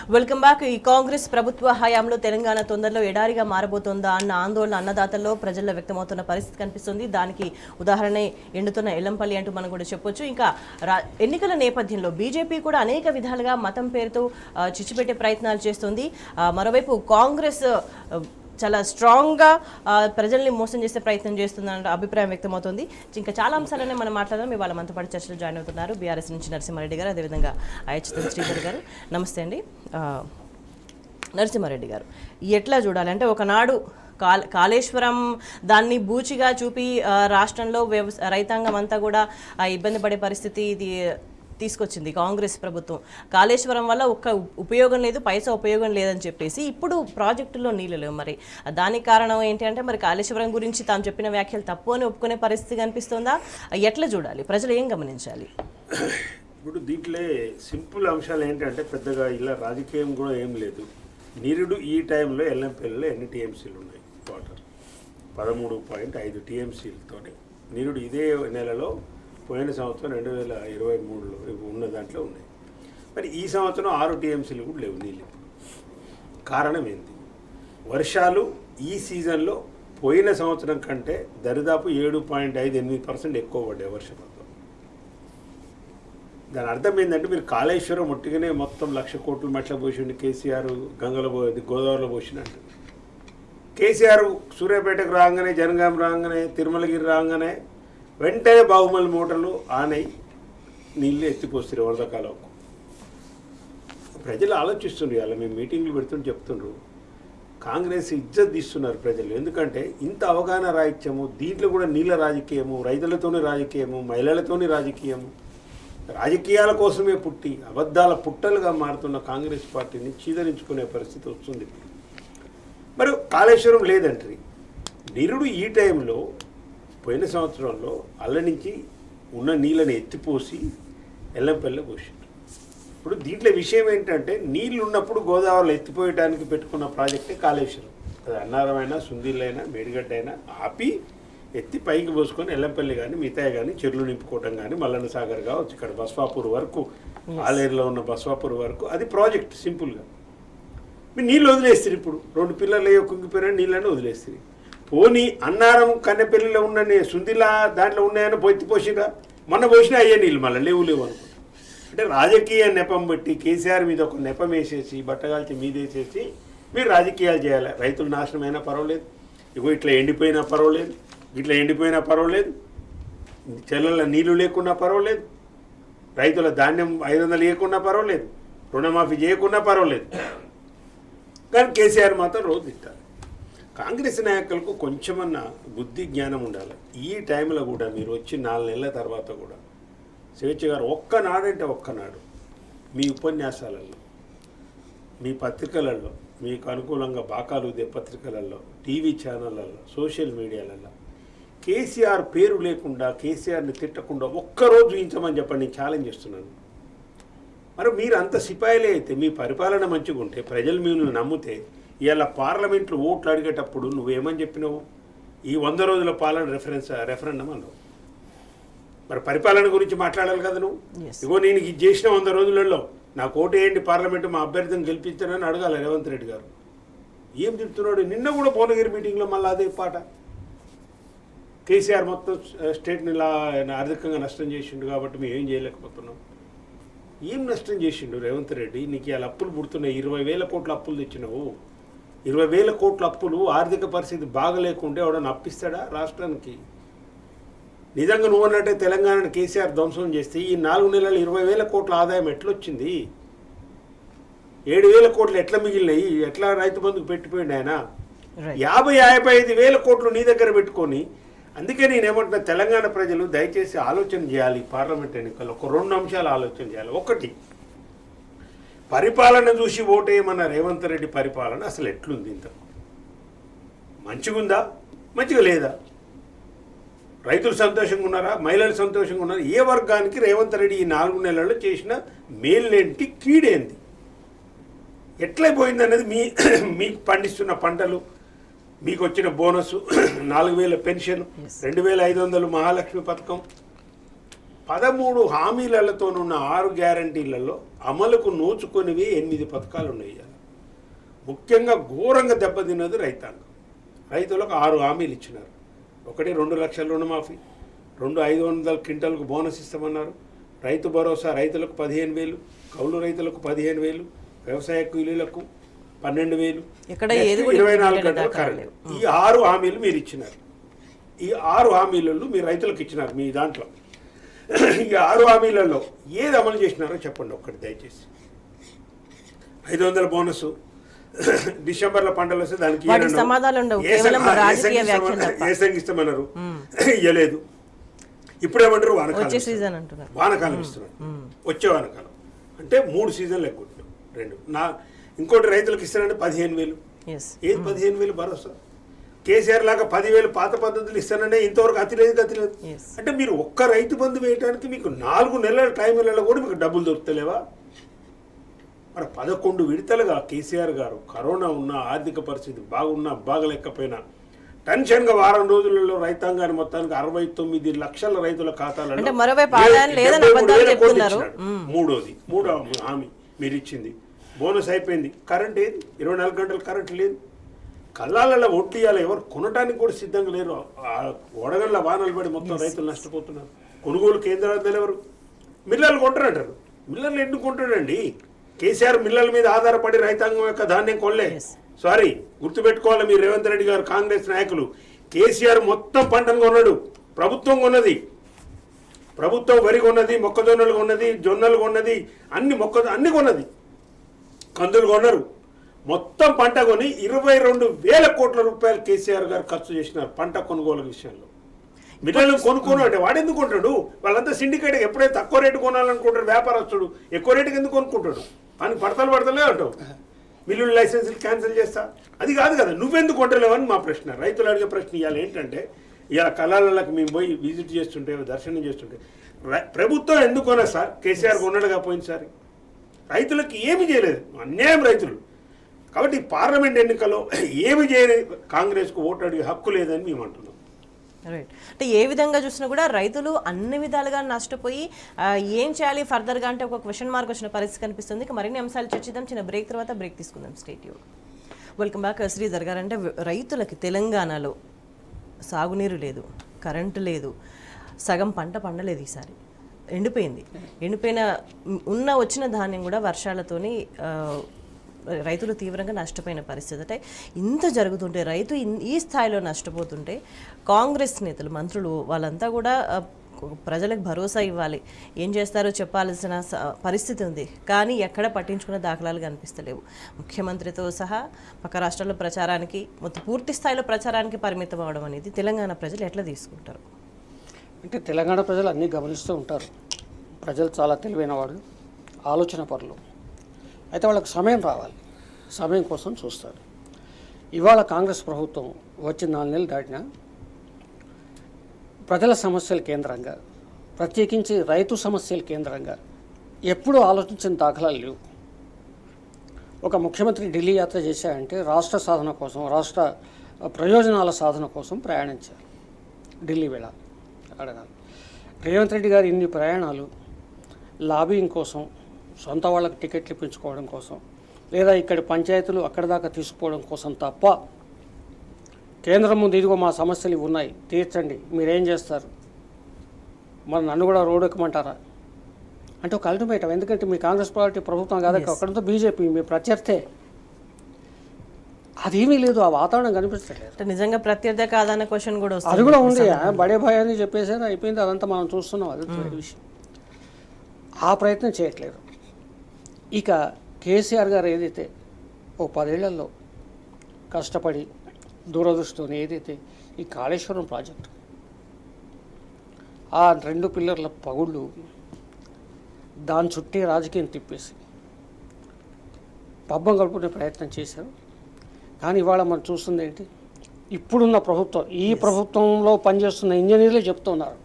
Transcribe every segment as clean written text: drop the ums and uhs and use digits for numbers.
Welcome back. ఈ కాంగ్రెస్ ప్రభుత్వ హయాంలో తెలంగాణ తొందరలో ఎడారిగా మారబోతోందా అన్న ఆందోళన అన్నదాతల్లో ప్రజల్లో వ్యక్తమవుతున్న పరిస్థితి కనిపిస్తుంది. దానికి ఉదాహరణ ఎండుతున్న ఎల్లంపల్లి అంటూ మనం కూడా చెప్పొచ్చు. ఇంకా ఎన్నికల నేపథ్యంలో బీజేపీ కూడా అనేక విధాలుగా మతం పేరుతో చిచ్చుపెట్టే ప్రయత్నాలు చేస్తుంది. మరోవైపు కాంగ్రెస్ చాలా స్ట్రాంగ్గా ప్రజల్ని మోసం చేసే ప్రయత్నం చేస్తుందన్న అభిప్రాయం వ్యక్తమవుతుంది. ఇంకా చాలా అంశాలనే మనం మాట్లాడదాం. ఇవాళ మనతో పాటు చర్చలు జాయిన్ అవుతున్నారు బీఆర్ఎస్ నుంచి నరసింహారెడ్డి గారు, అదేవిధంగా అయచితం శ్రీధర్ గారు. నమస్తే అండి. నరసింహారెడ్డి గారు, ఎట్లా చూడాలి అంటే ఒకనాడు కాళేశ్వరం దాన్ని బూచిగా చూపి రాష్ట్రంలో రైతాంగం అంతా కూడా ఇబ్బంది పడే పరిస్థితి ఇది తీసుకొచ్చింది కాంగ్రెస్ ప్రభుత్వం. కాళేశ్వరం వల్ల ఒక్క ఉపయోగం లేదు, పైసా ఉపయోగం లేదని చెప్పేసి ఇప్పుడు ప్రాజెక్టుల్లో నీళ్ళు లేవు. మరి దానికి కారణం ఏంటి అంటే మరి కాళేశ్వరం గురించి తాను చెప్పిన వ్యాఖ్యలు తప్పు అని ఒప్పుకునే పరిస్థితి కనిపిస్తుందా? ఎట్లా చూడాలి? ప్రజలు ఏం గమనించాలి? ఇప్పుడు దీంట్లో సింపుల్ అంశాలు ఏంటంటే పెద్దగా ఇలా రాజకీయం కూడా ఏం లేదు. నిరుడు ఈ టైంలో ఎల్లంపల్లిలో ఎన్ని టీఎంసీలు ఉన్నాయి? వాటర్ 13.5 టీఎంసీలతో నిరుడు ఇదే నెలలో పోయిన సంవత్సరం 2023లో ఉన్న దాంట్లో ఉన్నాయి. మరి ఈ సంవత్సరం 6 టీఎంసీలు కూడా లేవు నీళ్ళు. కారణం ఏంటి? వర్షాలు ఈ సీజన్లో పోయిన సంవత్సరం కంటే దరిదాపు 7.58% ఎక్కువ పడ్డాయి వర్షపాతం. దాని అర్థం ఏంటంటే మీరు కాళేశ్వరం ఒట్టిగానే మొత్తం 1,00,000 కోట్లు మెట్ల పోసిండు కేసీఆర్, గంగలో గోదావరిలో పోసినట్టు. కేసీఆర్ సూర్యాపేటకు రాగానే, జనగాం రాగానే, తిరుమలగిరి రాగానే వెంటనే బాహుమలి మోటార్లు ఆనై నీళ్ళు ఎత్తిపోస్తారు వరదకాలకు. ప్రజలు ఆలోచిస్తుండ్రు. అలా మేము మీటింగ్లు పెడుతుంటే చెప్తుండ్రు, కాంగ్రెస్ ఇజ్జత్ తీస్తున్నారు ప్రజలు. ఎందుకంటే ఇంత అవగాహన రాహిత్యము, దీంట్లో కూడా నీళ్ళ రాజకీయము, రైతులతోని రాజకీయము, మహిళలతోని రాజకీయము, రాజకీయాల కోసమే పుట్టి అబద్ధాల పుట్టలుగా మారుతున్న కాంగ్రెస్ పార్టీని చీదరించుకునే పరిస్థితి వస్తుంది. మరి కాళేశ్వరం లేదంటారు. నిరుడు ఈ టైంలో పోయిన సంవత్సరంలో అల్ల నుంచి ఉన్న నీళ్ళని ఎత్తిపోసి ఎల్లంపల్లిలో పోసిండ్రు. ఇప్పుడు దీంట్లో విషయం ఏంటంటే నీళ్ళు ఉన్నప్పుడు గోదావరిలో ఎత్తిపోయడానికి పెట్టుకున్న ప్రాజెక్టే కాళేశ్వరం. అది అన్నారమైనా, సుందీలైనా, మేడిగడ్డ అయినా ఆపి ఎత్తి పైకి పోసుకొని ఎల్లంపల్లి కానీ మిగతాయి కానీ చెర్లు నింపుకోవటం కానీ, మల్లన్న సాగర్ కావచ్చు, ఇక్కడ బస్వాపూర్ వరకు, ఆలేరులో ఉన్న బస్వాపూర్ వరకు అది ప్రాజెక్ట్ సింపుల్గా. మీరు నీళ్ళు వదిలేస్తారు. ఇప్పుడు 2 పిల్లలు కుంగిపోయినా నీళ్ళని వదిలేస్తారు. పోనీ అన్నారం కన్నెపల్లిలో ఉన్న సుందిలా దాంట్లో ఉన్నాయని పోసిరా, మొన్న పోసినా అయ్యే నీళ్ళు మళ్ళీ లేవు అనుకుంటా. అంటే రాజకీయ నెపం బట్టి కేసీఆర్ మీద ఒక నెపం వేసేసి బట్టగాల్చి మీదేసేసి మీరు రాజకీయాలు చేయాలి. రైతులు నాశనమైనా పర్వాలేదు, ఇగో ఇట్లా ఎండిపోయినా పర్వాలేదు, ఇట్లా ఎండిపోయినా పర్వాలేదు, చెల్లెళ్ళ నీళ్లు లేకున్నా పర్వాలేదు, రైతుల ధాన్యం 500 లేకున్నా పర్వాలేదు, రుణమాఫీ చేయకున్నా పర్వాలేదు, కానీ కేసీఆర్ మాత్రం రోజు తిట్టాలి. కాంగ్రెస్ నాయకులకు కొంచెమన్నా బుద్ధి జ్ఞానం ఉండాలి. ఈ టైంలో కూడా మీరు వచ్చి 4 నెలల తర్వాత కూడా స్వేచ్ఛ గారు ఒక్కనాడంటే ఒక్కనాడు మీ ఉపన్యాసాలలో, మీ పత్రికలలో, మీకు అనుకూలంగా బాకాలు ఉదే పత్రికలలో, టీవీ ఛానళ్ళల్లో, సోషల్ మీడియాలలో కేసీఆర్ పేరు లేకుండా, కేసీఆర్ని తిట్టకుండా ఒక్కరోజు చూపించమని చెప్పండి. నేను ఛాలెంజ్ చేస్తున్నాను. మరి మీరు అంత సిపాయిలే అయితే, మీ పరిపాలన మంచిగా ఉంటే, ప్రజలు మిమ్మల్ని నమ్మితే, ఇవాళ పార్లమెంట్లో ఓట్లు అడిగేటప్పుడు నువ్వేమని చెప్పినావు? ఈ 100 రోజుల పాలన రెఫరెండం అన్నావు. మరి పరిపాలన గురించి మాట్లాడాలి కదా నువ్వు. ఇగో నేను ఇది చేసిన 100 రోజులలో నాకు ఓటు వేయండి, పార్లమెంటు మా అభ్యర్థిని గెలిపించానని అడగాలి రేవంత్ రెడ్డి గారు. ఏం చెప్తున్నాడు? నిన్న కూడా భువనగిరి మీటింగ్లో మళ్ళీ అదే పాట. కేసీఆర్ మొత్తం స్టేట్ని ఇలా ఆర్థికంగా నష్టం చేసిండు కాబట్టి మేము ఏం చేయలేకపోతున్నాం. ఏం నష్టం చేసిండు రేవంత్ రెడ్డి? నీకు ఇలా అప్పులు పుడుతున్నాయి. 20,000 కోట్ల అప్పులు తెచ్చినావు. 20,000 కోట్ల అప్పులు ఆర్థిక పరిస్థితి బాగలేకుంటే ఎవడన్నా అప్పిస్తాడా రాష్ట్రానికి? నిజంగా నువ్వు అన్నట్టే తెలంగాణను కేసీఆర్ ధ్వంసం చేస్తే ఈ 4 నెలలు 20,000 కోట్ల ఆదాయం ఎట్లొచ్చింది? 7,000 కోట్లు ఎట్లా మిగిలినాయి? ఎట్లా రైతు బంధుకు పెట్టిపోయింది ఆయన? 50-55,000 కోట్లు నీ దగ్గర పెట్టుకొని. అందుకే నేనేమంటున్నా, తెలంగాణ ప్రజలు దయచేసి ఆలోచన చేయాలి. పార్లమెంట్ ఎన్నికల్లో ఒక 2 అంశాలు ఆలోచన చేయాలి. ఒకటి, పరిపాలన చూసి ఓటేయమన్న రేవంత్ రెడ్డి పరిపాలన అసలు ఎట్లుంది? ఇంత మంచిగుందా, మంచిగా లేదా? రైతులు సంతోషంగా ఉన్నారా, మహిళలు సంతోషంగా ఉన్నారా? ఏ వర్గానికి రేవంత్ రెడ్డి ఈ 4 నెలల్లో చేసిన మేలేంటి, కీడేంటి, ఎట్లయిపోయింది అనేది మీకు పండిస్తున్న పంటలు, మీకు వచ్చిన బోనస్, 4,000 పెన్షన్, 2,500 మహాలక్ష్మి పథకం, 13 హామీలతోనున్న 6 గ్యారంటీలలో అమలుకు నోచుకొనివి 8 పథకాలు ఉన్నాయి. ముఖ్యంగా ఘోరంగా దెబ్బతిన్నది రైతాంగం. రైతులకు 6 హామీలు ఇచ్చినారు. ఒకటి 2 లక్షల రుణమాఫీ, 2 500 క్వింటాలకు బోనస్ ఇస్తామన్నారు, రైతు భరోసా రైతులకు 15,000, కౌలు రైతులకు 15,000, వ్యవసాయ కూలీలకు 12,000, 24 గంటల కరెంట్. ఈ 6 హామీలు మీరు ఇచ్చినారు. ఈ 6 హామీలలో మీరు రైతులకు ఇచ్చినారు. మీ దాంట్లో ఈ 6 హామీలలో ఏది అమలు చేసినారో చెప్పండి ఒక్కటి దయచేసి. 500 బోనస్ డిసెంబర్లో పంటలు వస్తే దానికి ఇస్తామన్నారు, ఇవ్వలేదు. ఇప్పుడేమంటారు వానకాలం ఇస్తున్నారు. వచ్చే వానకాలం అంటే 3 సీజన్లు ఎక్కువ 2. ఇంకోటి రైతులకు ఇస్తానంటే 15,000. ఏది 15,000 భరోసా? కేసీఆర్ లాగా 10,000 పాత పద్ధతులు ఇస్తానంటే ఇంతవరకు అతిలేదు. అంటే మీరు ఒక్క రైతు బంధు వేయడానికి మీకు 4 నెలల టైంలలో కూడా మీకు డబ్బులు దొరుకుతలేవా? మరి 11 విడతలుగా కేసీఆర్ గారు కరోనా ఉన్న, ఆర్థిక పరిస్థితి బాగున్నా బాగలేకపోయినా టెన్షన్గా వారం రోజులలో రైతాంగాన్ని మొత్తానికి 69 లక్షల రైతుల ఖాతాలలో 3వ హామీ మీరు ఇచ్చింది. బోనస్ అయిపోయింది. కరెంట్ ఏది? 24 గంటలు కరెంట్ లేదు. కళ్ళాలలో ఒట్టియాలి, ఎవరు కొనడానికి కూడా సిద్ధంగా లేరు. వడగళ్ళ వానలు పడి మొత్తం రైతులు నష్టపోతున్నారు. కొనుగోలు కేంద్రాలు తెలియరు. మిల్లర్లు కొంటారంటారు. మిల్లర్లు ఎందుకు కొంటాడండి? కేసీఆర్ మిల్లర్ల మీద ఆధారపడి రైతాంగం యొక్క ధాన్యం కొనలే. సారీ, గుర్తుపెట్టుకోవాలి మీరు రేవంత్ రెడ్డి గారు, కాంగ్రెస్ నాయకులు. కేసీఆర్ మొత్తం పంటను కొన్నాడు. ప్రభుత్వం కొన్నది. ప్రభుత్వం వరి కొన్నది, మొక్కజొన్నలు కొన్నది, జొన్నలు కొన్నది, అన్ని కొన్నది. కందులు కొన్నారు. మొత్తం పంట కొని 22,000 కోట్ల రూపాయలు కేసీఆర్ గారు ఖర్చు చేసినారు పంట కొనుగోలు విషయంలో. మిల్లర్లు కొనుక్కోను అంటే వాడెందుకు కొంటాడు? వాళ్ళంతా సిండికేట్. ఎప్పుడైతే తక్కువ రేటు కొనాలనుకుంటాడు వ్యాపారస్తుడు, ఎక్కువ రేటుకి ఎందుకు కొనుక్కుంటాడు? అని పడతలే అంటావు. మిల్లుల లైసెన్సులు క్యాన్సిల్ చేస్తా, అది కాదు కదా. నువ్వెందుకు కొంటలేవని మా ప్రశ్న. రైతులు అడిగే ప్రశ్న ఇవాళ ఏంటంటే, ఇవాళ కళాలకు మేము పోయి విజిట్ చేస్తుంటే, దర్శనం చేస్తుంటే, ప్రభుత్వం ఎందుకు కొనా సార్? కేసీఆర్ కొన్నాడుగా పోయినసారి. రైతులకు ఏమి చేయలేదు, అన్యాయం రైతులు. కాబట్టి పార్లమెంట్ ఎన్నికల్లో ఏమి చేయలేదు. కాంగ్రెస్కు ఓటు అడిగే హక్కు లేదని మేము అంటున్నాం. రైట్. అంటే ఏ విధంగా చూసినా కూడా రైతులు అన్ని విధాలుగా నష్టపోయి ఏం చేయాలి ఫర్దర్గా అంటే ఒక క్వశ్చన్ మార్క్ వచ్చిన పరిస్థితి కనిపిస్తుంది. ఇక మరిన్ని అంశాలు చర్చిద్దాం. చిన్న బ్రేక్ తర్వాత బ్రేక్ తీసుకుందాం. State you. Welcome back. Sridhar గారు, అంటే రైతులకి తెలంగాణలో సాగునీరు లేదు, కరెంటు లేదు, సగం పంట పండలేదు. ఈసారి ఎండిపోయిన వచ్చిన ధాన్యం కూడా వర్షాలతోని రైతులు తీవ్రంగా నష్టపోయిన పరిస్థితి. అంటే ఇంత జరుగుతుంటే, రైతు ఈ స్థాయిలో నష్టపోతుంటే, కాంగ్రెస్ నేతలు, మంత్రులు వాళ్ళంతా కూడా ప్రజలకు భరోసా ఇవ్వాలి, ఏం చేస్తారో చెప్పాల్సిన పరిస్థితి ఉంది. కానీ ఎక్కడ పట్టించుకున్న దాఖలాలు కనిపిస్తలేవు. ముఖ్యమంత్రితో సహా పక్క రాష్ట్రాల్లో ప్రచారానికి, మొత్తం పూర్తి స్థాయిలో ప్రచారానికి పరిమితం అవడం అనేది తెలంగాణ ప్రజలు ఎట్లా తీసుకుంటారు? అంటే తెలంగాణ ప్రజలు అన్నీ గమనిస్తూ ఉంటారు. ప్రజలు చాలా తెలివైన వాడు, ఆలోచన పరులు. అయితే వాళ్ళకి సమయం రావాలి, సమయం కోసం చూస్తారు. ఇవాళ కాంగ్రెస్ ప్రభుత్వం వచ్చి 4 నెలలు దాటినా ప్రజల సమస్యల కేంద్రంగా, ప్రత్యేకించి రైతు సమస్యల కేంద్రంగా ఎప్పుడూ ఆలోచించిన దాఖలాలు లేవు. ఒక ముఖ్యమంత్రి ఢిల్లీ యాత్ర చేశారంటే రాష్ట్ర సాధన కోసం, రాష్ట్ర ప్రయోజనాల సాధన కోసం ప్రయాణించారు. ఢిల్లీ వెళ్ళాలి, అడగాలి. రేవంత్ రెడ్డి గారు ఇన్ని ప్రయాణాలు లాబింగ్ కోసం, సొంత వాళ్ళకి టికెట్లు ఇప్పించుకోవడం కోసం, లేదా ఇక్కడి పంచాయతీలు అక్కడి దాకా తీసుకుపోవడం కోసం తప్ప, కేంద్రం ముందు ఇదిగో మా సమస్యలు ఇవి ఉన్నాయి, తీర్చండి, మీరేం చేస్తారు, మరి నన్ను కూడా రోడ్డు ఎక్కమంటారా అంటే ఒక అల్టిమేటం. ఎందుకంటే మీ కాంగ్రెస్ పార్టీ ప్రభుత్వం కాదు, అక్కడంతో బీజేపీ మీ ప్రత్యర్థే. అదేమీ లేదు, ఆ వాతావరణం కనిపించట్లేదు. నిజంగా ప్రత్యర్థే కాదన్న క్వశ్చన్ కూడా అది కూడా ఉంది. బడే భయ అని చెప్పేసారు, అయిపోయింది, అదంతా మనం చూస్తున్నాం. అది విషయం. ఆ ప్రయత్నం చేయట్లేదు. ఇక కేసీఆర్ గారు ఏదైతే ఓ 10 ఏళ్లలో కష్టపడి దూరదృష్టితో ఏదైతే ఈ కాళేశ్వరం ప్రాజెక్టు, ఆ 2 పిల్లర్ల పగుళ్ళు, దాని చుట్టే రాజకీయం తిప్పేసి పబ్బం గడుపుకునే ప్రయత్నం చేశారు. కానీ ఇవాళ మనం చూస్తుంది ఏంటి? ఇప్పుడున్న ప్రభుత్వం, ఈ ప్రభుత్వంలో పనిచేస్తున్న ఇంజనీర్లే చెప్తున్నారు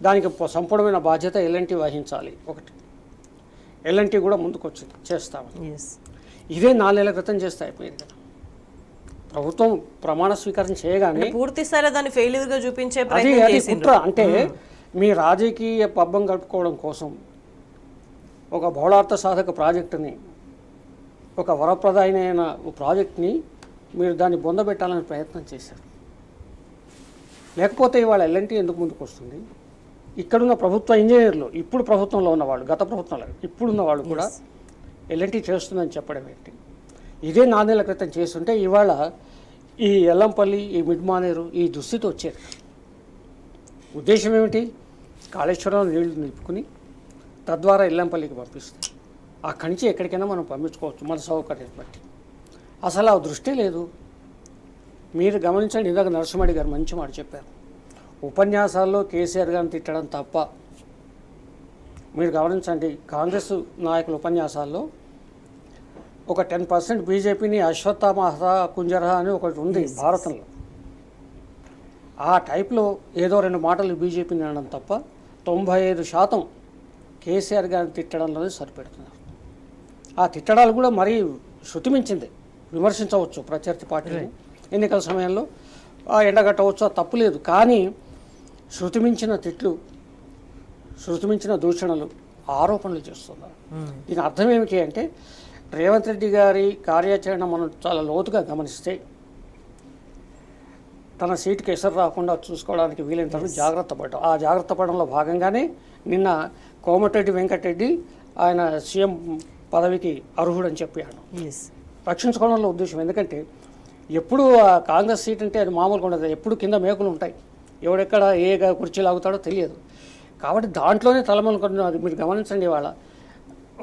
దానికి సంపూర్ణమైన బాధ్యత ఎల్ఎన్టీ వహించాలి. ఒకటి, ఎల్ఎన్టీ కూడా ముందుకు వచ్చింది, చేస్తాము. ఇదే 4 నెలల క్రితం చేస్తే అయిపోయింది కదా. ప్రభుత్వం ప్రమాణ స్వీకారం చేయగానే పూర్తి స్థాయిలో దాన్ని ఫెయిల్యూర్గా చూపించే అది కుట్ర. అంటే మీ రాజకీయ పబ్బం గడుపుకోవడం కోసం ఒక బహుళార్థ సాధక ప్రాజెక్టుని, ఒక వరప్రదాయమైన ప్రాజెక్ట్ని మీరు దాన్ని బొందబెట్టాలని ప్రయత్నం చేశారు. లేకపోతే ఇవాళ ఎల్ఎన్టీ ఎందుకు ముందుకు వస్తుంది? ఇక్కడున్న ప్రభుత్వ ఇంజనీర్లు, ఇప్పుడు ప్రభుత్వంలో ఉన్నవాళ్ళు, గత ప్రభుత్వంలో ఇప్పుడున్న వాళ్ళు కూడా ఎల్ఎన్టీ చేస్తుందని చెప్పడం ఏంటి? ఇదే 4 నెలల క్రితం చేస్తుంటే ఇవాళ ఈ ఎల్లంపల్లి, ఈ మిడ్మానేరు ఈ దుస్థితి వచ్చేది. ఉద్దేశం ఏమిటి? కాళేశ్వరం నీళ్లు నిలుపుకుని తద్వారా ఎల్లంపల్లికి పంపిస్తాయి. అక్కడి నుంచి ఎక్కడికైనా మనం పంపించుకోవచ్చు మన సౌకర్యం బట్టి. అసలు ఆ దృష్టి లేదు. మీరు గమనించండి, ఇందాక నరసింహరెడ్డి గారు మంచి మాట చెప్పారు. ఉపన్యాసాల్లో కేసీఆర్ గారిని తిట్టడం తప్ప. మీరు గమనించండి, కాంగ్రెస్ నాయకుల ఉపన్యాసాల్లో ఒక 10% బీజేపీని అశ్వత్థామహ కుంజరహ అని ఒకటి ఉంది భారతంలో. ఆ టైప్లో ఏదో 2 మాటలు బీజేపీని అనడం తప్ప 95% కేసీఆర్ గారిని తిట్టడంలోనే సరిపెడుతున్నారు. ఆ తిట్టడాలు కూడా మరీ శృతిమించింది. విమర్శించవచ్చు ప్రత్యర్థి పార్టీని ఎన్నికల సమయంలో, ఎండగట్టవచ్చు, అది తప్పు లేదు. కానీ శృతిమించిన తిట్లు, శృతిమించిన దూషణలు, ఆరోపణలు చేస్తున్నారు. దీని అర్థం ఏమిటి అంటే, రేవంత్ రెడ్డి గారి కార్యాచరణ మనం చాలా లోతుగా గమనిస్తే తన సీటుకి ఎసరు రాకుండా చూసుకోవడానికి వీలైనంత జాగ్రత్త పడ్డాం. ఆ జాగ్రత్త పడడంలో భాగంగానే నిన్న కోమటిరెడ్డి వెంకటరెడ్డి ఆయన సీఎం పదవికి అర్హుడని చెప్పాడు. రక్షించుకోవడంలో ఉద్దేశం. ఎందుకంటే ఎప్పుడు కాంగ్రెస్ సీట్ అంటే అది మామూలుగా ఉండదు, ఎప్పుడు కింద మేకులు ఉంటాయి, ఎవడెక్కడ ఏ కుర్చీ లాగుతాడో తెలియదు. కాబట్టి దాంట్లోనే తలమలుకొని అది మీరు గమనించండి. వాళ్ళ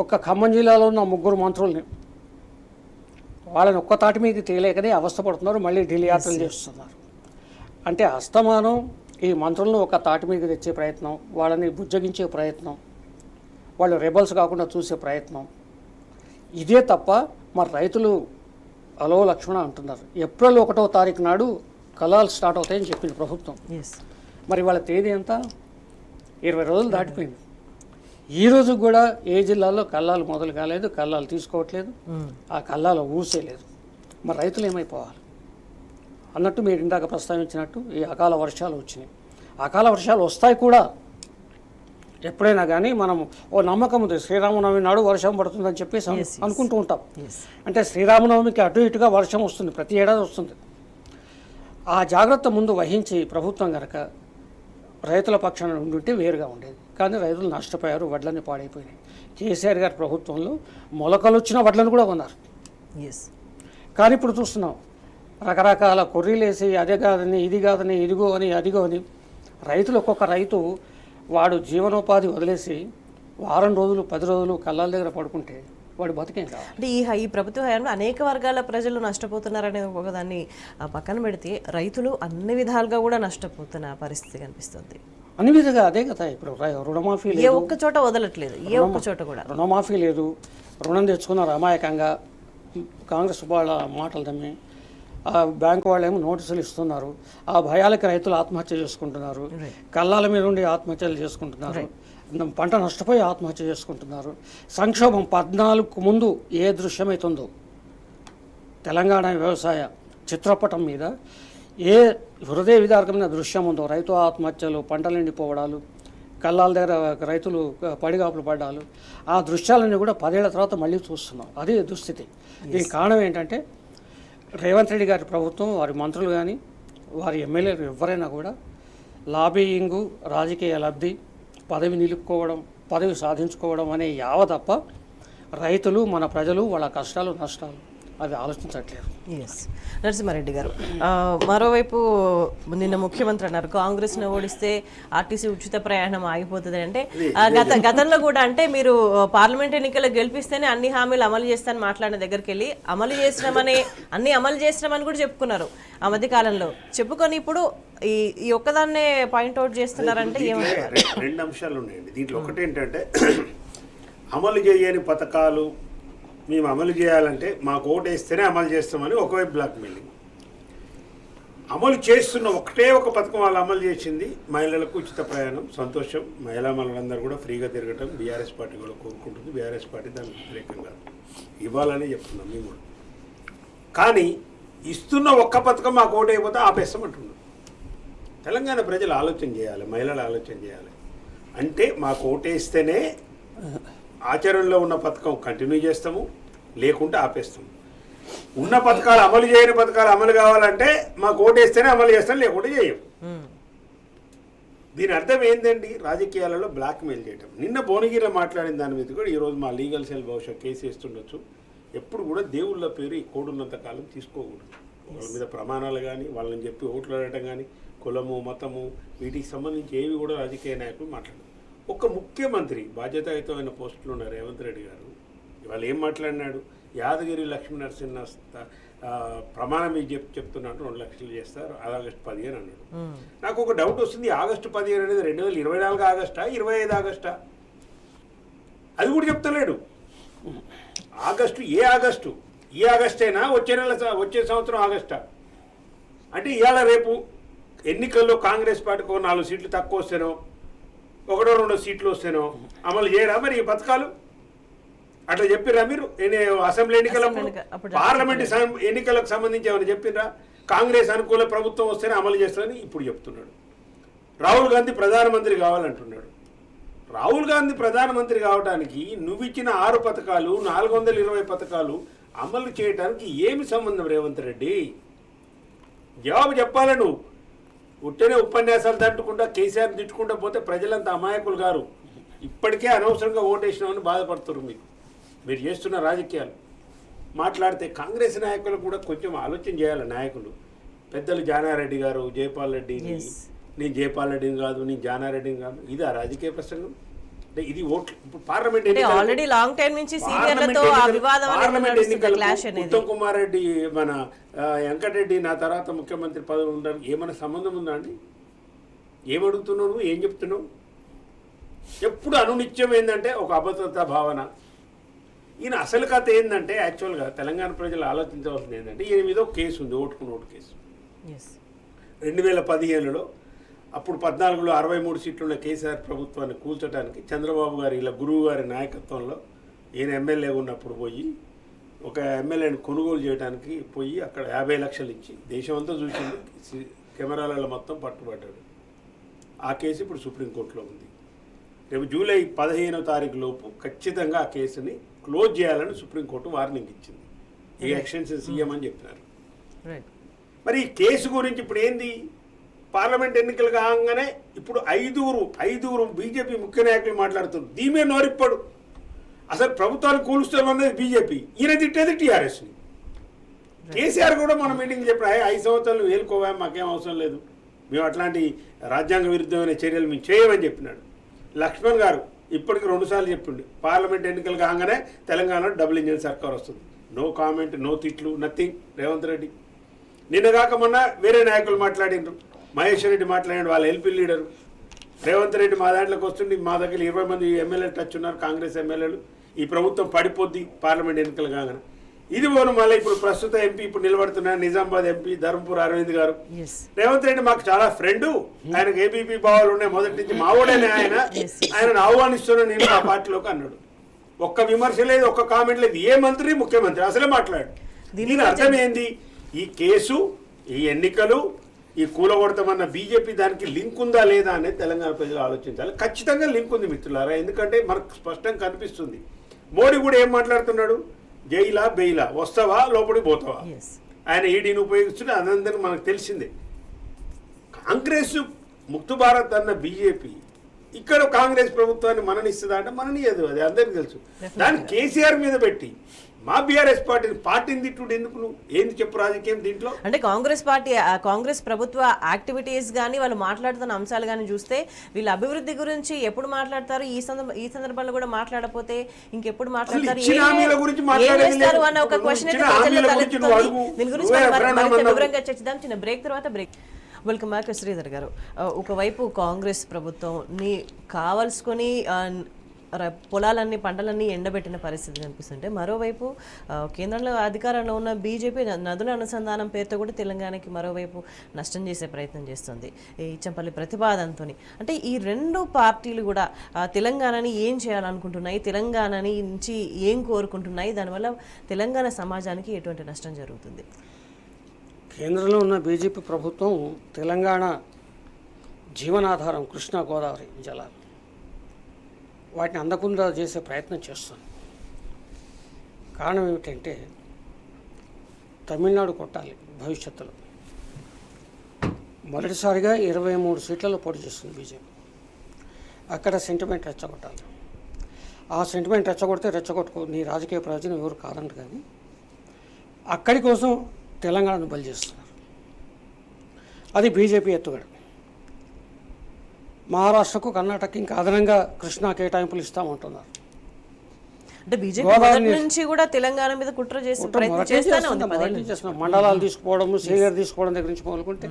ఒక్క ఖమ్మం జిల్లాలో ఉన్న 3 మంత్రుల్ని వాళ్ళని ఒక్క తాటి మీదకి తేలేకనే అవస్థపడుతున్నారు, మళ్ళీ ఢిల్లీ యాత్రలు చేస్తున్నారు. అంటే అస్తమానం ఈ మంత్రులను ఒక తాటి మీదకి తెచ్చే ప్రయత్నం, వాళ్ళని బుజ్జగించే ప్రయత్నం, వాళ్ళు రెబల్స్ కాకుండా చూసే ప్రయత్నం, ఇదే తప్ప మరి రైతులు అలో లక్ష్మణ అంటున్నారు. ఏప్రిల్ 1వ తారీఖు నాడు కలాలు స్టార్ట్ అవుతాయని చెప్పింది ప్రభుత్వం. మరి వాళ్ళ తేదీ ఎంత? 20 రోజులు దాటిపోయింది. ఈ రోజు కూడా ఏ జిల్లాలో కల్లాలు మొదలు కాలేదు, కల్లాలు తీసుకోవట్లేదు, ఆ కల్లాలు ఊసేలేదు. మరి రైతులు ఏమైపోవాలి? అన్నట్టు మీరు ఇందాక ప్రస్తావించినట్టు ఈ అకాల వర్షాలు వచ్చినాయి. అకాల వర్షాలు వస్తాయి కూడా. ఎప్పుడైనా కానీ మనం ఓ నమ్మకం ఉంది, శ్రీరామనవమి నాడు వర్షం పడుతుందని చెప్పేసి అనుకుంటూ ఉంటాం. అంటే శ్రీరామనవమికి అటు ఇటుగా వర్షం వస్తుంది, ప్రతి ఏడాది వస్తుంది. ఆ జాగ్రత్త ముందు వహించి ప్రభుత్వం కనుక రైతుల పక్షాన ఉండుంటే వేరుగా ఉండేది. కానీ రైతులు నష్టపోయారు, వడ్లన్నీ పాడైపోయినాయి. కేసీఆర్ గారి ప్రభుత్వంలో మొలకలు వచ్చిన వడ్లను కూడా కొన్నారు. కానీ ఇప్పుడు చూస్తున్నాం, రకరకాల కొర్రీలేసి అదే కాదని, ఇది కాదని, ఇదిగో అని, అదిగో అని, రైతులు ఒక్కొక్క రైతు వాడు జీవనోపాధి వదిలేసి వారం రోజులు 10 రోజులు కళ్ళాల దగ్గర పడుకుంటే వాడు బతికేం కావాలి. అంటే ఈ ప్రభుత్వ హయాంలో అనేక వర్గాల ప్రజలు నష్టపోతున్నారనే ఒకదాన్ని పక్కన పెడితే రైతులు అన్ని విధాలుగా కూడా నష్టపోతున్న పరిస్థితి కనిపిస్తుంది. అన్ని విధంగా అదే కదా. ఇప్పుడు రుణమాఫీ ఏ ఒక్క చోట వదలట్లేదు, ఏ ఒక్క చోట కూడా రుణమాఫీ లేదు. రుణం తెచ్చుకున్నారు అమాయకంగా, కాంగ్రెస్ వాళ్ళ మాటలు దమ్మి. ఆ బ్యాంకు వాళ్ళు ఏమో నోటీసులు ఇస్తున్నారు. ఆ భయాలకి రైతులు ఆత్మహత్య చేసుకుంటున్నారు, కళ్ళాల మీద ఉండి ఆత్మహత్యలు చేసుకుంటున్నారు, పంట నష్టపోయి ఆత్మహత్య చేసుకుంటున్నారు. సంక్షోభం 14కు ముందు ఏ దృశ్యమవుతుందో తెలంగాణ వ్యవసాయ చిత్రపటం మీద ఏ హృదయ విదారకమైన దృశ్యం ఉందో, రైతు ఆత్మహత్యలు, పంటలు ఎండిపోవడాలు, కళ్ళాల దగ్గర రైతులు పడిగాపులు పడ్డాలు, ఆ దృశ్యాలన్నీ కూడా 10 ఏళ్ల తర్వాత మళ్ళీ చూస్తున్నాం. అదే దుస్థితి. దీనికి కారణం ఏంటంటే రేవంత్ రెడ్డి గారి ప్రభుత్వం, వారి మంత్రులు కానీ వారి ఎమ్మెల్యేలు ఎవరైనా కూడా లాబీయింగు, రాజకీయ లబ్ధి, పదవి నిలుపుకోవడం, పదవి సాధించుకోవడం అనే యావ తప్ప రైతులు, మన ప్రజలు, వాళ్ళ కష్టాలు నష్టాలు అవి ఆలోచించట్లేదు. నరసింహారెడ్డి గారు, మరోవైపు నిన్న ముఖ్యమంత్రి అన్నారు కాంగ్రెస్ను ఓడిస్తే ఆర్టీసీ ఉచిత ప్రయాణం ఆగిపోతుంది. అంటే గతంలో కూడా అంటే మీరు పార్లమెంట్ ఎన్నికల్లో గెలిపిస్తేనే అన్ని హామీలు అమలు చేస్తానని మాట్లాడిన దగ్గరికి వెళ్ళి అన్ని అమలు చేసినామని కూడా చెప్పుకున్నారు ఆ మధ్య కాలంలో. చెప్పుకొని ఇప్పుడు ఈ ఒక్కదాన్నే పాయింట్అవుట్ చేస్తున్నారంటే ఏమంటారు? 2 అంశాలు ఉన్నాయండి దీంట్లో. ఒకటి ఏంటంటే అమలు చేయని పథకాలు మేము అమలు చేయాలంటే మాకు ఓటు వేస్తేనే అమలు చేస్తామని ఒకవైపు బ్లాక్ మెయిలింగ్. అమలు చేస్తున్న ఒకటే ఒక పథకం వాళ్ళు అమలు చేసింది మహిళలకు ఉచిత ప్రయాణం. సంతోషం, మహిళా మహిళలందరూ కూడా ఫ్రీగా తిరగటం బీఆర్ఎస్ పార్టీ కూడా కోరుకుంటుంది. బీఆర్ఎస్ పార్టీ దానికి వ్యతిరేకంగా ఇవ్వాలని చెప్తున్నాం మేము కూడా. కానీ ఇస్తున్న ఒక్క పథకం మాకు ఓటు అయిపోతే ఆపేస్తామంటున్నాం. తెలంగాణ ప్రజలు ఆలోచన చేయాలి, మహిళలు ఆలోచన చేయాలి. అంటే మాకు ఓటేస్తేనే ఆచరణలో ఉన్న పథకం కంటిన్యూ చేస్తాము, లేకుంటే ఆపేస్తాము. ఉన్న పథకాలు అమలు చేయని పథకాలు అమలు కావాలంటే మాకు ఓటేస్తేనే అమలు చేస్తాం, లేకుంటే చేయం. దీని అర్థం ఏంటండి? రాజకీయాలలో బ్లాక్మెయిల్ చేయటం. నిన్న భువనగిరిలో మాట్లాడిన దాని మీద కూడా ఈరోజు మా లీగల్ సెల్ బహుశా కేసు వేస్తుండొచ్చు. ఎప్పుడు కూడా దేవుళ్ళ పేరు ఈ కోడున్నంత కాలం తీసుకోకూడదు. వాళ్ళ మీద ప్రమాణాలు కానీ, వాళ్ళని చెప్పి ఓట్లు అడగటం కానీ, కులము మతము వీటికి సంబంధించి ఏవి కూడా రాజకీయ నాయకులు మాట్లాడరు. ఒక ముఖ్యమంత్రి బాధ్యతాయుతమైన పోస్టులో ఉన్న రేవంత్ రెడ్డి గారు ఇవాళ ఏం మాట్లాడినాడు? యాదగిరి లక్ష్మీ నరసింహ ప్రమాణం మీకు చెప్తున్నట్టు 2 లక్షలు చేస్తారు ఆగస్టు 15 అన్నాడు. నాకు ఒక డౌట్ వస్తుంది, ఆగస్టు 15 అనేది 2024 ఆగస్టా 25 ఆగస్టా? అది కూడా చెప్తలేడు. ఆగస్టు ఏ ఆగస్టు? ఈ ఆగస్టేనా వచ్చే సంవత్సరం ఆగస్టా? అంటే ఇవాళ రేపు ఎన్నికల్లో కాంగ్రెస్ పార్టీకి 4 సీట్లు తక్కువ వస్తేనో 1-2 సీట్లు వస్తేనో అమలు చేయరా మరి ఈ పథకాలు? అట్లా చెప్పిర్రా మీరు? అసెంబ్లీ ఎన్నికలప్పుడు, పార్లమెంట్ ఎన్నికలకు సంబంధించి ఏమైనా చెప్పిర్రా? కాంగ్రెస్ అనుకూల ప్రభుత్వం వస్తేనే అమలు చేస్తారని ఇప్పుడు చెప్తున్నాడు. రాహుల్ గాంధీ ప్రధానమంత్రి కావాలంటున్నాడు. రాహుల్ గాంధీ ప్రధానమంత్రి కావడానికి నువ్విచ్చిన 6 పథకాలు 420 పథకాలు అమలు చేయడానికి ఏమి సంబంధం రేవంత్ రెడ్డి? జవాబు చెప్పాలి నువ్వు. ఉట్టనే ఉపన్యాసాలు తట్టుకుంటా కేసీఆర్ తిట్టుకుంటా పోతే ప్రజలంతా అమాయకులు గారు. ఇప్పటికే అనవసరంగా ఓటేసినామని బాధపడుతున్నారు. మీరు చేస్తున్న రాజకీయాలు మాట్లాడితే కాంగ్రెస్ నాయకులు కూడా కొంచెం ఆలోచన చేయాలి. నాయకులు పెద్దలు జానారెడ్డి గారు, జైపాల్ రెడ్డిని, నేను జైపాల్ రెడ్డిని కాదు, నేను జానారెడ్డిని కాదు, ఇది ఆ రాజకీయ ప్రసంగం. అంటే ఇది ఓట్లు ఇప్పుడు పార్లమెంట్ ఉత్తమ్ కుమార్ రెడ్డి మన వెంకటరెడ్డి నా తర్వాత ముఖ్యమంత్రి పదవి ఉండడానికి ఏమైనా సంబంధం ఉందా అండి? ఏమడుగుతున్నావు నువ్వు? ఏం చెప్తున్నావు? ఎప్పుడు అనునిత్యం ఏంటంటే ఒక అభద్రతా భావన. ఈయన అసలు కథ ఏంటంటే యాక్చువల్గా తెలంగాణ ప్రజలు ఆలోచించవలసింది ఏంటంటే ఈయన మీద ఒక కేసు ఉంది, ఓటుకు నోటు కేసు. 2015లో అప్పుడు 14లో 63 సీట్లున్న కేసీఆర్ ప్రభుత్వాన్ని కూల్చడానికి చంద్రబాబు గారు ఇలా గురువు గారి నాయకత్వంలో ఈయన ఎమ్మెల్యే ఉన్నప్పుడు పోయి ఒక ఎమ్మెల్యేని కొనుగోలు చేయడానికి పోయి అక్కడ 50 లక్షలు ఇచ్చి దేశమంతా చూసింది, కెమెరాలలో మొత్తం పట్టుబడ్డాడు. ఆ కేసు ఇప్పుడు సుప్రీంకోర్టులో ఉంది. రేపు జూలై 15వ తారీఖు లోపు ఖచ్చితంగా ఆ కేసుని క్లోజ్ చేయాలని సుప్రీంకోర్టు వార్నింగ్ ఇచ్చింది. ఈ ఎక్స్టెన్షన్ సీఎం అని చెప్పినారు. మరి ఈ కేసు గురించి ఇప్పుడు ఏంది? పార్లమెంట్ ఎన్నికలు కాగానే ఇప్పుడు ఐదుగురు బీజేపీ ముఖ్య నాయకులు మాట్లాడుతున్నారు. దీమే నోరిప్పడు. అసలు ప్రభుత్వాన్ని కూలుస్తామన్నది బీజేపీ, ఈయన తిట్టేది టీఆర్ఎస్ని. కేసీఆర్ కూడా మన మీటింగ్ చెప్పిన 5 సంవత్సరాలు వేలుకోవా, మాకేం అవసరం లేదు, మేము అట్లాంటి రాజ్యాంగ విరుద్ధమైన చర్యలు మేము చేయమని చెప్పినాడు. లక్ష్మణ్ గారు ఇప్పటికి 2 సార్లు చెప్పిండు, పార్లమెంట్ ఎన్నికలు కాగానే తెలంగాణలో డబుల్ ఇంజిన్ సర్కార్ వస్తుంది. నో కామెంట్, నో తిట్లు, నథింగ్. రేవంత్ రెడ్డి నిన్నగాక మొన్న వేరే నాయకులు మాట్లాడినారు. మహేశ్వర్ రెడ్డి మాట్లాడాడు, వాళ్ళ ఎల్పీ లీడరు. రేవంత్ రెడ్డి మా దాంట్లోకి వస్తుంది, మా దగ్గర 20 మంది ఎమ్మెల్యేలు టచ్ ఉన్నారు, కాంగ్రెస్ ఎమ్మెల్యేలు, ఈ ప్రభుత్వం పడిపోద్ది పార్లమెంట్ ఎన్నికలు కాగానే. ఇది పోను మళ్ళీ ఇప్పుడు ప్రస్తుత ఎంపీ ఇప్పుడు నిలబడుతున్నారు నిజామాబాద్ ఎంపీ ధర్మపురి అరవింద్ గారు. రేవంత్ రెడ్డి మాకు చాలా ఫ్రెండు, ఆయనకు ఏబీపీ భావాలు ఉన్నాయి మొదటి నుంచి, మావోడేనే ఆయనను ఆహ్వానిస్తున్నా నేను ఆ పార్టీలోకి అన్నాడు. ఒక్క విమర్శ లేదు, ఒక్క కామెంట్ లేదు. ఏ మంత్రి ముఖ్యమంత్రి అసలే మాట్లాడు. దీని అర్థం ఏంది? ఈ కేసు, ఈ ఎన్నికలు, ఈ కూలగొడతామన్న బీజేపీ దానికి లింక్ ఉందా లేదా అనేది తెలంగాణ ప్రజలు ఆలోచించాలి. ఖచ్చితంగా లింక్ ఉంది మిత్రులారా. ఎందుకంటే మనకు స్పష్టంగా కనిపిస్తుంది. మోడీ కూడా ఏం మాట్లాడుతున్నాడు? జైలా బెయిలా, వస్తావా లోపలికి పోతావా? ఆయన ఈడీని ఉపయోగిస్తుంటే అదందరూ మనకు తెలిసిందే. కాంగ్రెస్ ముక్తు భారత్ అన్న బీజేపీ ఇక్కడ కాంగ్రెస్ ప్రభుత్వాన్ని మననిస్తుందా అంటే మననియదు, అది అందరికీ తెలుసు. దాన్ని కేసీఆర్ మీద పెట్టి మా బీఆర్ఎస్ పార్టీని తిట్టుడు ఎందుకు? నువ్వు ఏంది చెప్పు రాజకీయం దీంట్లో? అంటే కాంగ్రెస్ ప్రభుత్వ యాక్టివిటీస్ కానీ వాళ్ళు మాట్లాడుతున్న అంశాలు కానీ చూస్తే వీళ్ళ అభివృద్ధి గురించి ఎప్పుడు మాట్లాడతారు? ఈ సందర్భంలో కూడా మాట్లాడపోతే ఇంకెప్పుడు మాట్లాడతారు అన్న ఒక క్వశ్చన్ అయితే ప్రజల్లో తలెత్తుతుంది. దీని గురించి మరింత వివరంగా చర్చిద్దాం. చిన్న బ్రేక్ తర్వాత బ్రేక్. వెల్కమ్ బ్యాక్ శ్రీధర్ గారు. ఒకవైపు కాంగ్రెస్ ప్రభుత్వం కావాల్సుకొని పొలాలన్నీ పంటలన్నీ ఎండబెట్టిన పరిస్థితి కనిపిస్తుంటే, మరోవైపు కేంద్రంలో అధికారంలో ఉన్న బీజేపీ నదుల అనుసంధానం పేరుతో కూడా తెలంగాణకి మరోవైపు నష్టం చేసే ప్రయత్నం చేస్తుంది ఈ ఇచ్చంపల్లి ప్రతిపాదనతో. అంటే ఈ 2 పార్టీలు కూడా తెలంగాణని ఏం చేయాలనుకుంటున్నాయి, తెలంగాణని నుంచి ఏం కోరుకుంటున్నాయి, దానివల్ల తెలంగాణ సమాజానికి ఎటువంటి నష్టం జరుగుతుంది? కేంద్రంలో ఉన్న బీజేపీ ప్రభుత్వం తెలంగాణ జీవనాధారం కృష్ణా గోదావరి జలాలు వాటిని అందకుండా చేసే ప్రయత్నం చేస్తుంది. కారణం ఏమిటంటే తమిళనాడు కొట్టాలి భవిష్యత్తులో. మొదటిసారిగా 23 సీట్లలో పోటీ చేస్తుంది బీజేపీ. అక్కడ సెంటిమెంట్ రెచ్చగొట్టాలి. ఆ సెంటిమెంట్ రెచ్చగొట్టుకో నీ రాజకీయ ప్రయోజనం ఎవరు కాదంట, కానీ అక్కడి కోసం తెలంగాణను బలి చేస్తున్నారు. అది బీజేపీ ఎత్తుగడ. మహారాష్ట్రకు కర్ణాటకకి ఇంకా అదనంగా కృష్ణా కేటాయింపులు ఇస్తామంటున్నారు. అంటే బీజేపీ నుంచి కూడా తెలంగాణ మీద కుట్ర చేసి చేస్తున్నాం. మండలాలు తీసుకోవడం, సీనియర్ తీసుకోవడం దగ్గర నుంచి మొదలుకుంటే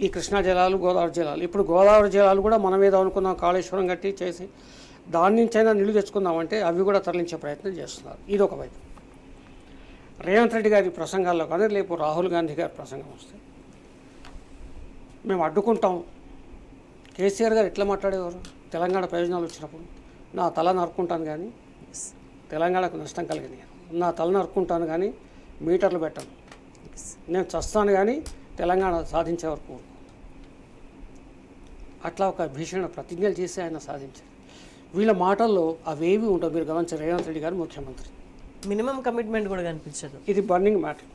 ఈ కృష్ణా జలాలు, గోదావరి జలాలు. ఇప్పుడు గోదావరి జలాలు కూడా మన మీద అనుకున్నాం, కాళేశ్వరం కట్టి చేసి దాని నుంచైనా నీళ్లు తెచ్చుకుందామంటే అవి కూడా తరలించే ప్రయత్నం చేస్తున్నారు. ఇది ఒక వైపు. రేవంత్ రెడ్డి గారి ప్రసంగాల్లో కానీ లేకపోతే రాహుల్ గాంధీ గారి ప్రసంగం వస్తే మేము అడ్డుకుంటాం. కేసీఆర్ గారు ఎట్లా మాట్లాడేవారు తెలంగాణ ప్రయోజనాలు వచ్చినప్పుడు? నా తల నరుక్కుంటాను కానీ తెలంగాణకు నష్టం కలిగింది, నా తల నరుక్కుంటాను కానీ మీటర్లు పెట్టను, నేను చస్తాను కానీ తెలంగాణ సాధించే వరకు. అట్లా ఒక భీషణ ప్రతిజ్ఞలు చేసి ఆయన సాధించారు. వీళ్ళ మాటల్లో అవేవి ఉండవు. మీరు గమనించారు, రేవంత్ రెడ్డి గారు ముఖ్యమంత్రి, మినిమం కమిట్మెంట్ కూడా కనిపించదు. ఇది బర్నింగ్ మ్యాటర్.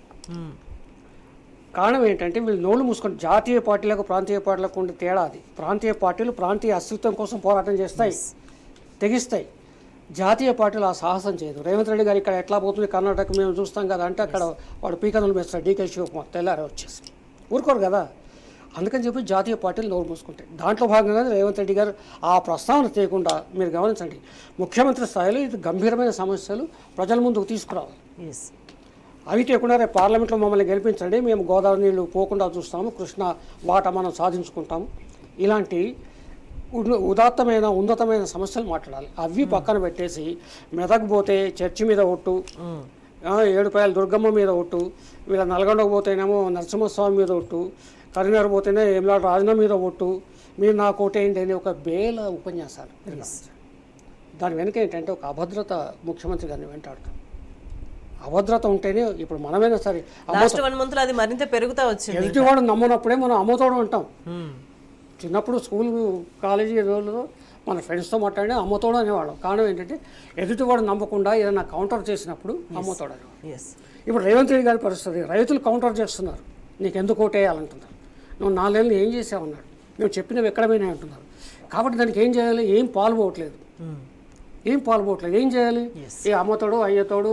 కారణం ఏంటంటే వీళ్ళు నోళ్ళు మూసుకొని జాతీయ పార్టీలకు ప్రాంతీయ పార్టీలకు ఉండే తేడా అది. ప్రాంతీయ పార్టీలు ప్రాంతీయ అస్తిత్వం కోసం పోరాటం చేస్తాయి, తెగిస్తాయి. జాతీయ పార్టీలు ఆ సాహసం చేయదు. రేవంత్ రెడ్డి గారు ఇక్కడ ఎట్లా పోతుంది కర్ణాటక మేము చూస్తాం కదా అంటే అక్కడ వాడు పీకనులు వేస్తాడు, డీకే శివకుమార్ తెల్లారే వచ్చేసి ఊరుకోరు కదా. అందుకని చెప్పి జాతీయ పార్టీలు నోరు మూసుకుంటాయి. దాంట్లో భాగంగా రేవంత్ రెడ్డి గారు ఆ ప్రస్తావన చేయకుండా మీరు గమనించండి, ముఖ్యమంత్రి స్థాయిలో ఇది గంభీరమైన సమస్యలు ప్రజల ముందుకు తీసుకురావాలి. అవి చేయకుండా రేపు పార్లమెంట్లో మమ్మల్ని గెలిపించండి, మేము గోదావరి నీళ్లు పోకుండా చూస్తాము, కృష్ణా వాటా మనం సాధించుకుంటాము, ఇలాంటి ఉదాత్తమైన ఉన్నతమైన సమస్యలు మాట్లాడాలి. అవి పక్కన పెట్టేసి మెదక్ పోతే చర్చి మీద ఒట్టు, ఏడుపాయల దుర్గమ్మ మీద ఒట్టు, వీళ్ళ నల్గొండకు పోతేనేమో నరసింహస్వామి మీద ఒట్టు, కరీంనగర్ పోతేనే ఏమిలాడు రాజన్న మీద ఒట్టు, మీరు నా కోటేయండి అని ఒక బేల ఉపన్యాసాలు. దాని వెనుక ఏంటంటే ఒక అభద్రత ముఖ్యమంత్రి గారిని వెంటాడుతాం. అభద్రత ఉంటేనే ఇప్పుడు మనమైనా సరే అది మరింత పెరుగుతా వచ్చింది. ఎదుటివాడు నమ్మనప్పుడే మనం అమ్మతోడు అంటాం. చిన్నప్పుడు స్కూల్ కాలేజీ రోజుల్లో మన ఫ్రెండ్స్తో మాట్లాడినా అమ్మతోడు అనేవాళ్ళం. కారణం ఏంటంటే ఎదుటివాడు నమ్మకుండా ఏదైనా కౌంటర్ చేసినప్పుడు అమ్మతోడు అనేవాడు. ఇప్పుడు రేవంత్ రెడ్డి గారి పరిస్థితి, రైతులు కౌంటర్ చేస్తున్నారు, నీకు ఎందుకు ఓటేయాలంటున్నారు, నువ్వు 4 ఏళ్ళు ఏం చేసావన్నాడు, నువ్వు చెప్పినవి ఎక్కడ పోయినాయి అంటున్నారు. కాబట్టి దానికి ఏం చేయాలి? ఏం పాల్పోవట్లేదు, ఏం చేయాలి? ఈ అమ్మతోడు, అయ్యతోడు,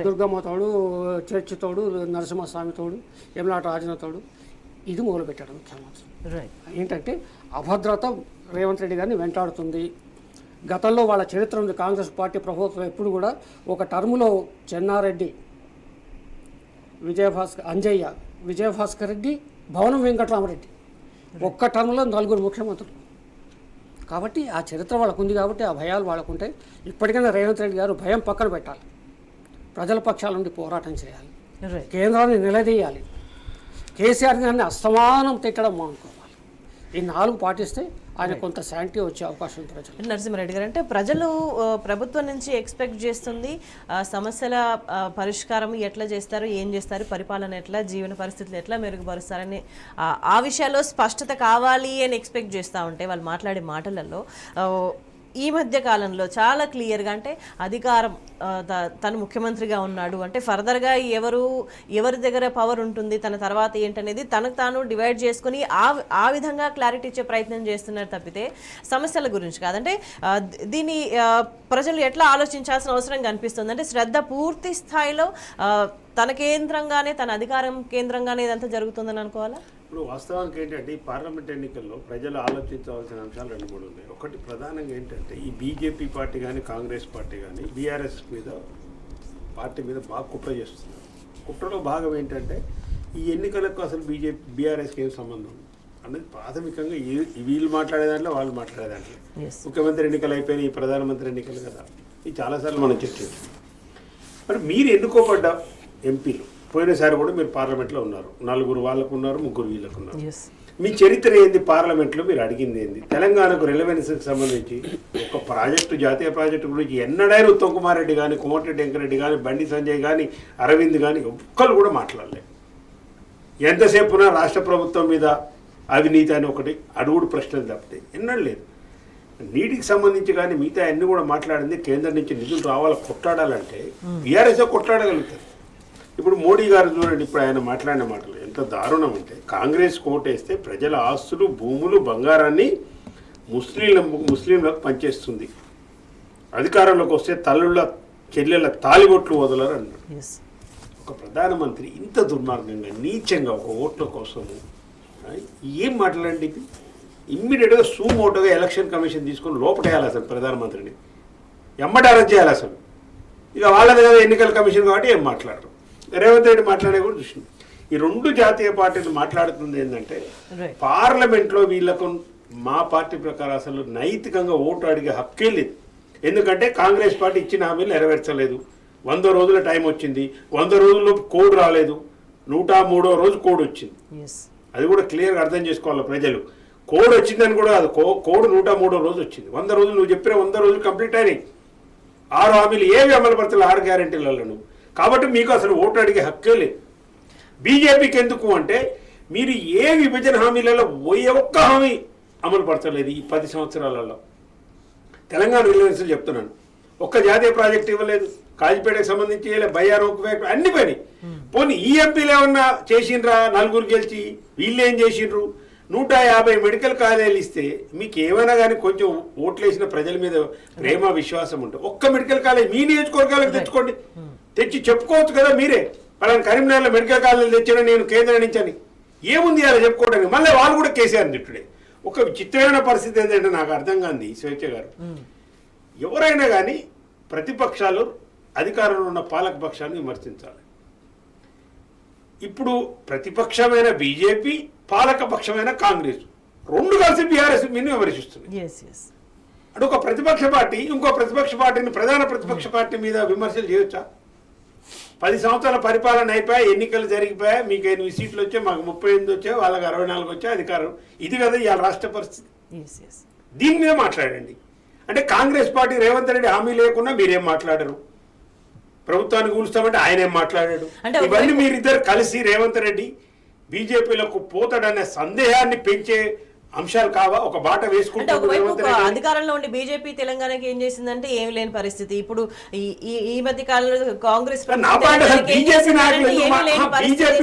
దుర్గమ్మతోడు, చర్చితోడు, నరసింహస్వామితోడు, యమలాట రాజనతోడు, ఇది మొదలుపెట్టాడు ముఖ్యమంత్రి. ఏంటంటే అభద్రత రేవంత్ రెడ్డి గారిని వెంటాడుతుంది. గతంలో వాళ్ళ చరిత్ర ఉంది. కాంగ్రెస్ పార్టీ ప్రభుత్వం ఎప్పుడు కూడా ఒక టర్ములో చెన్నారెడ్డి, అంజయ్య, విజయభాస్కర్ రెడ్డి, భవనం వెంకటరామరెడ్డి, ఒక్క టర్ములో 4 ముఖ్యమంత్రులు. కాబట్టి ఆ చరిత్ర వాళ్ళకు ఉంది, కాబట్టి ఆ భయాలు వాళ్ళకుంటాయి. ఇప్పటికైనా రేవంత్ రెడ్డి గారు భయం పక్కన పెట్టాలి, ప్రజల పక్షాల నుండి పోరాటం చేయాలి, కేంద్రాన్ని నిలదీయాలి, కేసీఆర్ గారిని అస్తమానం తిట్టడం మానుకోవాలి. ఈ 4 పాటిస్తే ఆయన కొంత శాంతి వచ్చే అవకాశం ప్రజలు. నరసింహారెడ్డి గారు అంటే ప్రజలు ప్రభుత్వం నుంచి ఎక్స్పెక్ట్ చేస్తుంది సమస్యల పరిష్కారం ఎట్లా చేస్తారు, ఏం చేస్తారు, పరిపాలన ఎట్లా, జీవన పరిస్థితులు ఎట్లా మెరుగుపరుస్తారని ఆ విషయాల్లో స్పష్టత కావాలి అని ఎక్స్పెక్ట్ చేస్తూ ఉంటే వాళ్ళు మాట్లాడే మాటలలో ఈ మధ్య కాలంలో చాలా క్లియర్గా అంటే అధికారం తను ముఖ్యమంత్రిగా ఉన్నాడు అంటే ఫర్దర్గా ఎవరి దగ్గర పవర్ ఉంటుంది, తన తర్వాత ఏంటనేది తనకు తాను డివైడ్ చేసుకుని ఆ విధంగా క్లారిటీ ఇచ్చే ప్రయత్నం చేస్తున్నారు తప్పితే సమస్యల గురించి కాదంటే దీన్ని ప్రజలు ఎట్లా ఆలోచించాల్సిన అవసరం కనిపిస్తుంది అంటే శ్రద్ధ పూర్తి స్థాయిలో తన కేంద్రంగానే, తన అధికారం కేంద్రంగానే ఇదంతా జరుగుతుందని అనుకోవాలా? ఇప్పుడు వాస్తవానికి ఏంటంటే ఈ పార్లమెంట్ ఎన్నికల్లో ప్రజలు ఆలోచించవలసిన అంశాలు 2-3 ఉన్నాయి. ఒకటి ప్రధానంగా ఏంటంటే ఈ బీజేపీ పార్టీ కానీ కాంగ్రెస్ పార్టీ కానీ బీఆర్ఎస్ పార్టీ మీద బాగా కుట్ర చేస్తున్నారు. కుట్రలో భాగం ఏంటంటే ఈ ఎన్నికలకు అసలు బీఆర్ఎస్కి ఏం సంబంధం అనేది ప్రాథమికంగా వీళ్ళు మాట్లాడే దాంట్లో వాళ్ళు మాట్లాడే దాంట్లో. ముఖ్యమంత్రి ఎన్నికలు అయిపోయినాయి, ఈ ప్రధానమంత్రి ఎన్నికలు కదా, ఇది చాలాసార్లు మనం చర్చించాం. మరి మీరు ఎన్నుకోబడ్డ ఎంపీలు పోయినసారి కూడా మీరు పార్లమెంట్లో ఉన్నారు, 4 వాళ్ళకు ఉన్నారు, 3 వీళ్ళకు ఉన్నారు. మీ చరిత్ర ఏంది, పార్లమెంట్లో మీరు అడిగింది ఏంది, తెలంగాణకు రిలవెన్స్కి సంబంధించి ఒక ప్రాజెక్టు, జాతీయ ప్రాజెక్టు గురించి ఎన్నడైనా ఉత్తమ్ కుమార్ రెడ్డి కానీ, కోమటిరెడ్డి వెంకరెడ్డి కానీ, బండి సంజయ్ కానీ, అరవింద్ కానీ ఒక్కరు కూడా మాట్లాడలేదు. ఎంతసేపునా రాష్ట్ర ప్రభుత్వం మీద అవినీతి అని ఒకటి అడుగుడు ప్రశ్నలు తప్పితే ఎన్నడూ లేదు. నీటికి సంబంధించి కానీ మిగతా అన్ని కూడా మాట్లాడింది కేంద్రం నుంచి నిధులు రావాలా కొట్లాడాలంటే బీఆర్ఎస్ కొట్లాడగలుగుతారు. ఇప్పుడు మోడీ గారు చూడండి, ఇప్పుడు ఆయన మాట్లాడిన మాటలు ఎంత దారుణం అంటే, కాంగ్రెస్ కోటేస్తే ప్రజల ఆస్తులు భూములు బంగారాన్ని ముస్లింలకు పనిచేస్తుంది, అధికారంలోకి వస్తే తల్లుళ్ళ చెల్లెళ్ళ తాలిబొట్లు వదలరు అన్నాడు. ఒక ప్రధానమంత్రి ఇంత దుర్మార్గంగా నీచంగా ఒక ఓట్ల కోసము ఏం మాట్లాడండి ఇది? ఇమ్మీడియట్గా సూమోటోగా ఎలక్షన్ కమిషన్ తీసుకొని లోపటేయాలి అసలు ప్రధానమంత్రిని, ఎమ్మటి అరెస్ట్ చేయాలి అసలు. ఇక వాళ్ళది కదా ఎన్నికల కమిషన్ కాబట్టి ఏం మాట్లాడరు. రేవంత్ రెడ్డి మాట్లాడే కూడా చూసింది. ఈ రెండు జాతీయ పార్టీలు మాట్లాడుతుంది ఏంటంటే, పార్లమెంట్లో వీళ్ళకు మా పార్టీ ప్రకారం అసలు నైతికంగా ఓటు అడిగే హక్కే లేదు. ఎందుకంటే కాంగ్రెస్ పార్టీ ఇచ్చిన హామీలు నెరవేర్చలేదు. 100 రోజుల టైం వచ్చింది, 100 రోజుల్లో కోడ్ రాలేదు, 103వ రోజు కోడ్ వచ్చింది. అది కూడా క్లియర్గా అర్థం చేసుకోవాలి ప్రజలు. కోడ్ వచ్చిందని కూడా అది కోడ్ 103వ రోజు వచ్చింది. 100 రోజులు నువ్వు చెప్పిన 100 రోజులు కంప్లీట్ అయినాయి. 6 హామీలు ఏవి అమలు పడతాయి 6 గ్యారెంటీలలో నువ్వు. కాబట్టి మీకు అసలు ఓటు అడిగే హక్కే లేదు. బీజేపీకి ఎందుకు అంటే, మీరు ఏ విభజన హామీలలో ఏ ఒక్క హామీ అమలు పడతలేదు ఈ 10 సంవత్సరాలలో. తెలంగాణ రిలయన్స్ చెప్తున్నాను, ఒక్క జాతీయ ప్రాజెక్ట్ ఇవ్వలేదు, కాజిపేటకు సంబంధించి బయ్యారు అన్ని పని. పోనీ ఈ ఎంపీలు ఏమన్నా చేసిండ్రా? 4 గెలిచి వీళ్ళు ఏం చేసిండ్రు? 150 మెడికల్ కాలేజీలు ఇస్తే మీకు ఏమైనా కానీ కొంచెం ఓట్లేసిన ప్రజల మీద ప్రేమ విశ్వాసం ఉంటుంది. ఒక్క మెడికల్ కాలేజ్ మీ నియోజకవర్గాలకు తెచ్చుకోండి, తెచ్చి చెప్పుకోవచ్చు కదా మీరే, అలాంటి కరీంనగర్లో మెడికల్ కాలేజీలు తెచ్చిన నేను కేంద్రం నుంచి అని. ఏముంది అలా చెప్పుకోవడానికి? మళ్ళీ వాళ్ళు కూడా కేసీఆర్ తిట్టుడే. ఒక విచిత్రమైన పరిస్థితి ఏంటంటే నాకు అర్థం కాంది స్వేచ్ఛ గారు, ఎవరైనా కానీ ప్రతిపక్షాలు అధికారంలో ఉన్న పాలక పక్షాన్ని విమర్శించాలి. ఇప్పుడు ప్రతిపక్షమైన బీజేపీ, పాలక పక్షమైన కాంగ్రెస్ రెండు కలిసి బీఆర్ఎస్ మీద విమర్శిస్తుంది. అంటే ఒక ప్రతిపక్ష పార్టీ ఇంకో ప్రతిపక్ష పార్టీని, ప్రధాన ప్రతిపక్ష పార్టీ మీద విమర్శలు చేయొచ్చా? 10 సంవత్సరాల పరిపాలన అయిపోయా, ఎన్నికలు జరిగిపోయా, మీకు 8 సీట్లు వచ్చాయి, మాకు 38 వచ్చాయి, వాళ్ళకి 64 వచ్చాయి అధికారం. ఇది కదా ఇవాళ రాష్ట్ర పరిస్థితి. దీని మీద మాట్లాడండి. అంటే కాంగ్రెస్ పార్టీ రేవంత్ రెడ్డి హామీ లేకుండా మీరేం మాట్లాడరు, ప్రభుత్వాన్ని కూలుస్తామంటే ఆయన ఏం మాట్లాడాడు? ఇవన్నీ మీరిద్దరు కలిసి రేవంత్ రెడ్డి బీజేపీలకు పోతాడనే సందేహాన్ని పెంచే అంశాలు కావా? ఒక బాట వేసుకుంటే అధికారంలో ఉండి బీజేపీ తెలంగాణకి ఏం చేసిందంటే ఏమి లేని పరిస్థితి. ఇప్పుడు ఈ మధ్య కాలంలో కాంగ్రెస్ బీజేపీ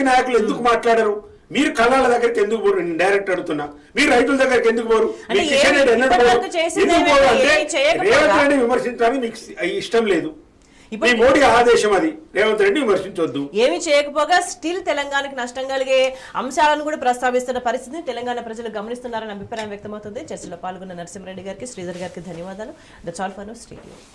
నాయకులు ఎందుకు మాట్లాడరు? మీరు కళ్ళాల దగ్గరికి ఎందుకు పోరు? నేను డైరెక్ట్ అడుగుతున్నా, మీరు రైతుల దగ్గరికి ఎందుకు పోరు? రేవంత్ రెడ్డి విమర్శించడానికి మీకు ఇష్టం లేదు, ఇప్పుడు మోడీ ఆదేశం అది, రేవంత్ రెడ్డి విమర్శించొద్దు. ఏమి చేయకపోగా స్టిల్ తెలంగాణకి నష్టం కలిగే అంశాలను కూడా ప్రస్తావిస్తున్న పరిస్థితిని తెలంగాణ ప్రజలు గమనిస్తున్నారని అభిప్రాయం వ్యక్తమవుతుంది. చర్చలో పాల్గొన్న నరసింహారెడ్డి గారికి, శ్రీధర్ గారికి ధన్యవాదాలు. That's all for now. Stay tuned.